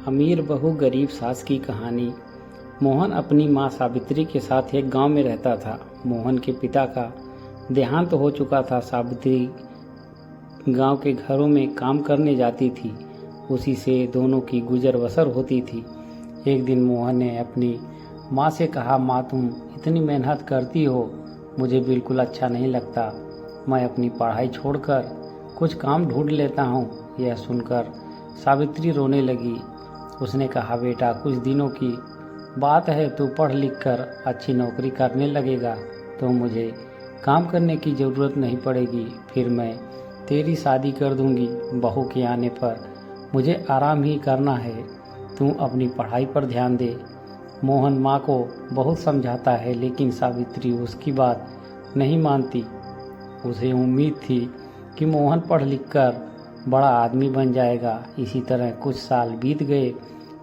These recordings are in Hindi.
अमीर बहू गरीब सास की कहानी। मोहन अपनी मां सावित्री के साथ एक गांव में रहता था। मोहन के पिता का देहांत हो चुका था। सावित्री गांव के घरों में काम करने जाती थी, उसी से दोनों की गुजर बसर होती थी। एक दिन मोहन ने अपनी माँ से कहा, माँ तुम इतनी मेहनत करती हो, मुझे बिल्कुल अच्छा नहीं लगता। मैं अपनी पढ़ाई छोड़कर कुछ काम ढूंढ लेता हूँ। यह सुनकर सावित्री रोने लगी। उसने कहा, बेटा कुछ दिनों की बात है, तू पढ़ लिख कर अच्छी नौकरी करने लगेगा तो मुझे काम करने की ज़रूरत नहीं पड़ेगी। फिर मैं तेरी शादी कर दूंगी। बहू के आने पर मुझे आराम ही करना है, तू अपनी पढ़ाई पर ध्यान दे। मोहन माँ को बहुत समझाता है, लेकिन सावित्री उसकी बात नहीं मानती। उसे उम्मीद थी कि मोहन पढ़ लिख कर बड़ा आदमी बन जाएगा। इसी तरह कुछ साल बीत गए।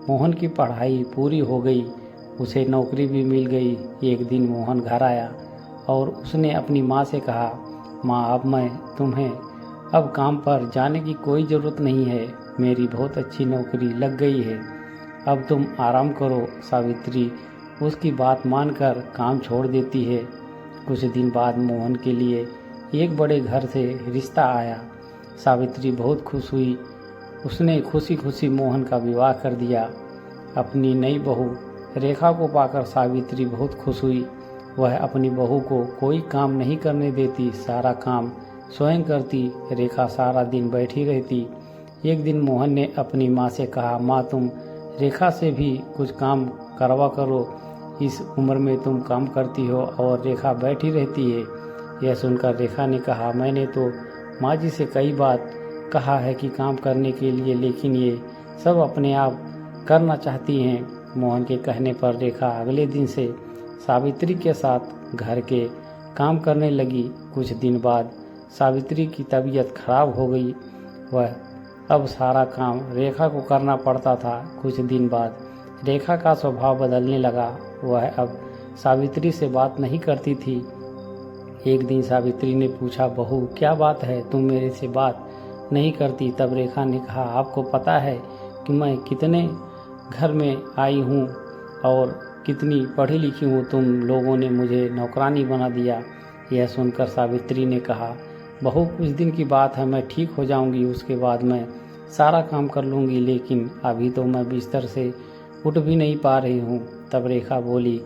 मोहन की पढ़ाई पूरी हो गई, उसे नौकरी भी मिल गई। एक दिन मोहन घर आया और उसने अपनी माँ से कहा, माँ अब मैं तुम्हें अब काम पर जाने की कोई ज़रूरत नहीं है, मेरी बहुत अच्छी नौकरी लग गई है, अब तुम आराम करो। सावित्री उसकी बात मानकर काम छोड़ देती है। कुछ दिन बाद मोहन के लिए एक बड़े घर से रिश्ता आया। सावित्री बहुत खुश हुई। उसने खुशी खुशी मोहन का विवाह कर दिया। अपनी नई बहू रेखा को पाकर सावित्री बहुत खुश हुई। वह अपनी बहू को कोई काम नहीं करने देती, सारा काम स्वयं करती। रेखा सारा दिन बैठी रहती। एक दिन मोहन ने अपनी माँ से कहा, माँ तुम रेखा से भी कुछ काम करवा करो, इस उम्र में तुम काम करती हो और रेखा बैठी रहती है। यह सुनकर रेखा ने कहा, मैंने तो माँ जी से कई बार कहा है कि काम करने के लिए, लेकिन ये सब अपने आप करना चाहती हैं। मोहन के कहने पर रेखा अगले दिन से सावित्री के साथ घर के काम करने लगी। कुछ दिन बाद सावित्री की तबीयत खराब हो गई। वह अब सारा काम रेखा को करना पड़ता था। कुछ दिन बाद रेखा का स्वभाव बदलने लगा। वह अब सावित्री से बात नहीं करती थी। एक दिन सावित्री ने पूछा, बहू क्या बात है, तुम मेरे से बात नहीं करती? तब रेखा ने कहा, आपको पता है कि मैं कितने घर में आई हूँ और कितनी पढ़ी लिखी हूँ, तुम लोगों ने मुझे नौकरानी बना दिया। यह सुनकर सावित्री ने कहा, बहू कुछ दिन की बात है, मैं ठीक हो जाऊँगी, उसके बाद मैं सारा काम कर लूँगी, लेकिन अभी तो मैं बिस्तर से उठ भी नहीं पा रही हूँ। तब रेखा बोली,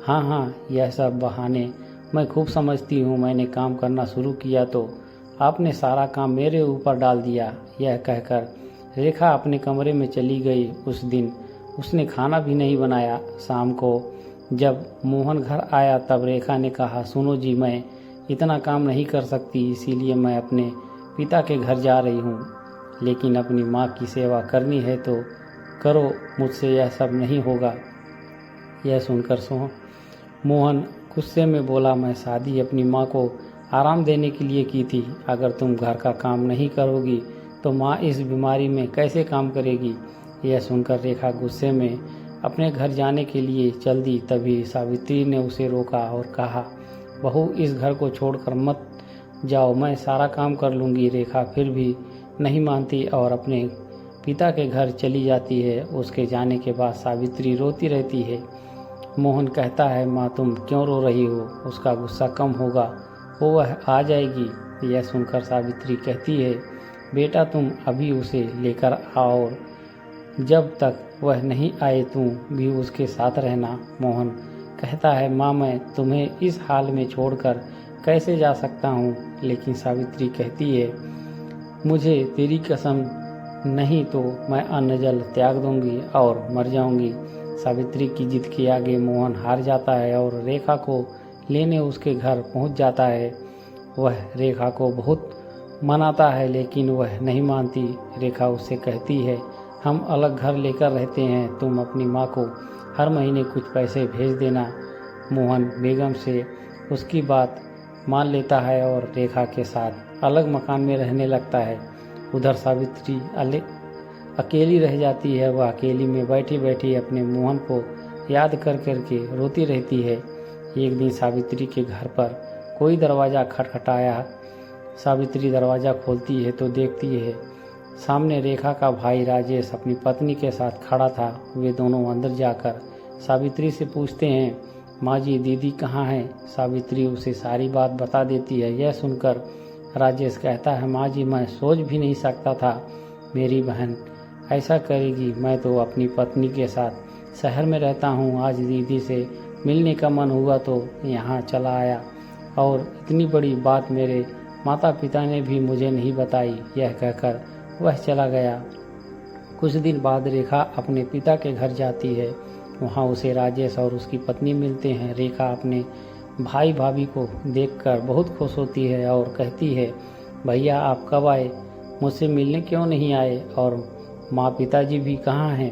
हाँ हाँ यह सब बहाने मैं खूब समझती हूँ, मैंने काम करना शुरू किया तो आपने सारा काम मेरे ऊपर डाल दिया। यह कहकर रेखा अपने कमरे में चली गई। उस दिन उसने खाना भी नहीं बनाया। शाम को जब मोहन घर आया तब रेखा ने कहा, सुनो जी, मैं इतना काम नहीं कर सकती, इसीलिए मैं अपने पिता के घर जा रही हूँ, लेकिन अपनी माँ की सेवा करनी है तो करो, मुझसे यह सब नहीं होगा। यह सुनकर मोहन गुस्से में बोला, मैं शादी अपनी माँ को आराम देने के लिए की थी, अगर तुम घर का काम नहीं करोगी तो माँ इस बीमारी में कैसे काम करेगी। यह सुनकर रेखा गुस्से में अपने घर जाने के लिए चल दी। तभी सावित्री ने उसे रोका और कहा, बहू इस घर को छोड़कर मत जाओ, मैं सारा काम कर लूँगी। रेखा फिर भी नहीं मानती और अपने पिता के घर चली जाती है। उसके जाने के बाद सावित्री रोती रहती है। मोहन कहता है, माँ तुम क्यों रो रही हो, उसका गुस्सा कम होगा, वह आ जाएगी। यह सुनकर सावित्री कहती है, बेटा तुम अभी उसे लेकर आओ, जब तक वह नहीं आए तुम भी उसके साथ रहना। मोहन कहता है, माँ मैं तुम्हें इस हाल में छोड़कर कैसे जा सकता हूँ, लेकिन सावित्री कहती है, मुझे तेरी कसम नहीं तो मैं अन्न जल त्याग दूंगी और मर जाऊंगी। सावित्री की जिद के आगे मोहन हार जाता है और रेखा को लेने उसके घर पहुंच जाता है। वह रेखा को बहुत मनाता है, लेकिन वह नहीं मानती। रेखा उससे कहती है, हम अलग घर लेकर रहते हैं, तुम अपनी माँ को हर महीने कुछ पैसे भेज देना। मोहन बेगम से उसकी बात मान लेता है और रेखा के साथ अलग मकान में रहने लगता है। उधर सावित्री अकेली रह जाती है। वह अकेली में बैठी बैठी अपने मोहन को याद कर करके रोती रहती है। एक दिन सावित्री के घर पर कोई दरवाज़ा खटखटाया। सावित्री दरवाज़ा खोलती है तो देखती है सामने रेखा का भाई राजेश अपनी पत्नी के साथ खड़ा था। वे दोनों अंदर जाकर सावित्री से पूछते हैं, माँ जी दीदी कहाँ है? सावित्री उसे सारी बात बता देती है। यह सुनकर राजेश कहता है, माँ जी मैं सोच भी नहीं सकता था मेरी बहन ऐसा करेगी। मैं तो अपनी पत्नी के साथ शहर में रहता हूँ। आज दीदी से मिलने का मन हुआ तो यहाँ चला आया और इतनी बड़ी बात मेरे माता पिता ने भी मुझे नहीं बताई। यह कहकर वह चला गया। कुछ दिन बाद रेखा अपने पिता के घर जाती है। वहाँ उसे राजेश और उसकी पत्नी मिलते हैं। रेखा अपने भाई भाभी को देखकर बहुत खुश होती है और कहती है, भैया आप कब आए? मुझसे मिलने क्यों नहीं आए? और माँ पिताजी भी कहाँ हैं?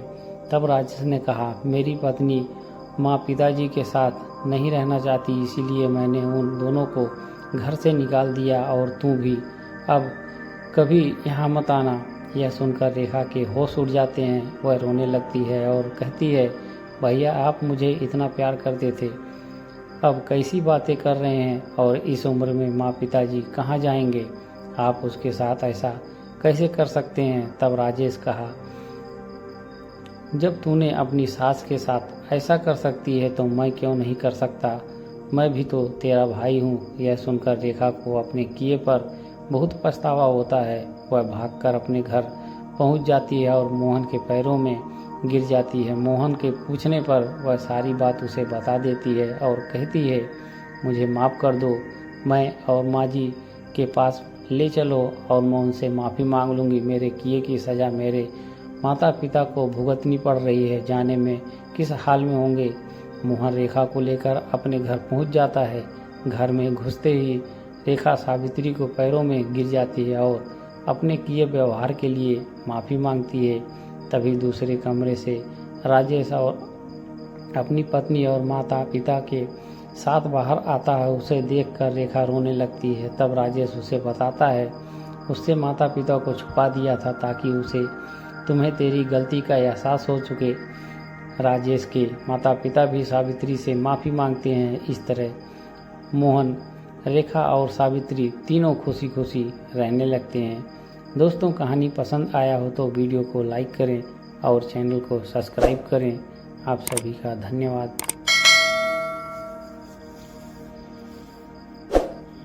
तब राजेश ने कहा, मेरी पत्नी माँ पिताजी के साथ नहीं रहना चाहती, इसीलिए मैंने उन दोनों को घर से निकाल दिया और तू भी अब कभी यहाँ मत आना। यह सुनकर रेखा के होश उड़ जाते हैं। वह रोने लगती है और कहती है, भैया आप मुझे इतना प्यार करते थे, अब कैसी बातें कर रहे हैं? और इस उम्र में माँ पिताजी कहाँ जाएंगे? आप उसके साथ ऐसा कैसे कर सकते हैं? तब राजेश कहा, जब तूने अपनी सास के साथ ऐसा कर सकती है तो मैं क्यों नहीं कर सकता? मैं भी तो तेरा भाई हूँ। यह सुनकर रेखा को अपने किए पर बहुत पछतावा होता है। वह भागकर अपने घर पहुँच जाती है और मोहन के पैरों में गिर जाती है। मोहन के पूछने पर वह सारी बात उसे बता देती है और कहती है, मुझे माफ़ कर दो, मैं और माँ जी के पास ले चलो और मैं उनसे माफ़ी मांग लूँगी। मेरे किए की सज़ा मेरे माता पिता को भुगतनी पड़ रही है, जाने में किस हाल में होंगे। मोहन रेखा को लेकर अपने घर पहुंच जाता है। घर में घुसते ही रेखा सावित्री को पैरों में गिर जाती है और अपने किए व्यवहार के लिए माफ़ी मांगती है। तभी दूसरे कमरे से राजेश और अपनी पत्नी और माता पिता के साथ बाहर आता है। उसे देखकर रेखा रोने लगती है। तब राजेश उसे बताता है, उससे माता पिता को छुपा दिया था ताकि उसे तुम्हें तेरी गलती का एहसास हो चुके। राजेश के माता पिता भी सावित्री से माफ़ी मांगते हैं। इस तरह मोहन, रेखा और सावित्री तीनों खुशी खुशी रहने लगते हैं। दोस्तों कहानी पसंद आया हो तो वीडियो को लाइक करें और चैनल को सब्सक्राइब करें। आप सभी का धन्यवाद।